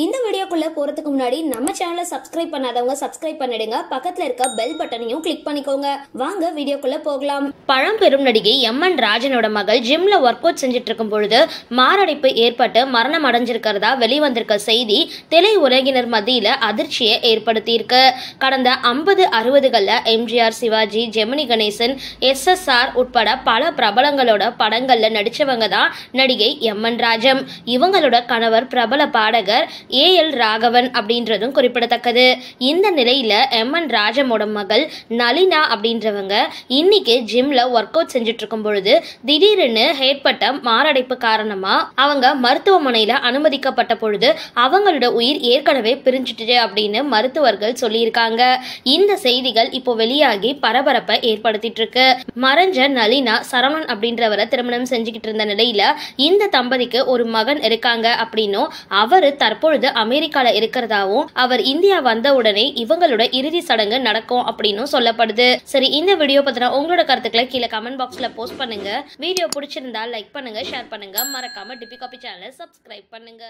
இந்த வீடியோக்குள்ள போறதுக்கு முன்னாடி நம்ம சேனலை சப்ஸ்கிரைப் பண்ணாதவங்க சப்ஸ்கிரைப் பண்ணிடுங்க. பக்கத்துல இருக்க பெல் பட்டனையும் கிளிக் பண்ணிக்கோங்க. வாங்க வீடியோக்குள்ள போகலாம். பழம்பெரும் நடிகை எம்என் ராஜனோட மகள் ஜிம்ல ஒர்க் அவுட் செஞ்சுட்டு இருக்கும் பொழுது மாரடைப்பு ஏற்பட்டு மரணம் அடைஞ்சிருக்கிறதா வெளிவந்திருக்க செய்தி திரை உலகினர் மத்தியில அதிர்ச்சியை ஏற்படுத்தியிருக்கு. கடந்த 50-60களில் எம்ஜிஆர், சிவாஜி, ஜெமினி கணேசன், SSR உட்பட பல பிரபலங்களோட படங்கள்ல நடிச்சவங்க தான் நடிகை எம்என் ராஜம். இவங்களோட கணவர் பிரபல பாடகர் AL ராகவன் அப்படின்றதும் குறிப்பிடத்தக்கது. இந்த நிலையில எம்என் ராஜமோட மகள் நளினா அப்படின்றவங்க இன்னைக்கு ஜிம்ல ஒர்க் அவுட் செஞ்சுட்டு இருக்கும் பொழுது திடீர்னு ஏற்பட்ட மாரடைப்பு காரணமா அவங்க மருத்துவமனையில அனுமதிக்கப்பட்ட பொழுது அவங்களோட உயிர் ஏற்கனவே பிரிஞ்சிட்டு அப்படின்னு மருத்துவர்கள் சொல்லியிருக்காங்க. இந்த செய்திகள் இப்போ வெளியாகி பரபரப்பை ஏற்படுத்திட்டு இருக்கு. மறைஞ்ச நளினா சரவணன் அப்படின்றவரை திருமணம் செஞ்சுக்கிட்டு இருந்த நிலையில இந்த தம்பதிக்கு ஒரு மகன் இருக்காங்க அப்படின்னும் அவரு தற்பொழுது அமெரிக்கால இருக்கிறதாவும் அவர் இந்தியா வந்த உடனே இவங்களோட இறுதி சடங்கு நடக்கும் அப்படின்னு சொல்லப்படுது. சரி, இந்த வீடியோ பத்தின உங்களோட கருத்துக்களை கீழே கமெண்ட் பாக்ஸ்ல போஸ்ட் பண்ணுங்க. வீடியோ பிடிச்சிருந்தா லைக் பண்ணுங்க, ஷேர் பண்ணுங்க, மறக்காம டிபி காபி சேனலை சப்ஸ்கிரைப் பண்ணுங்க.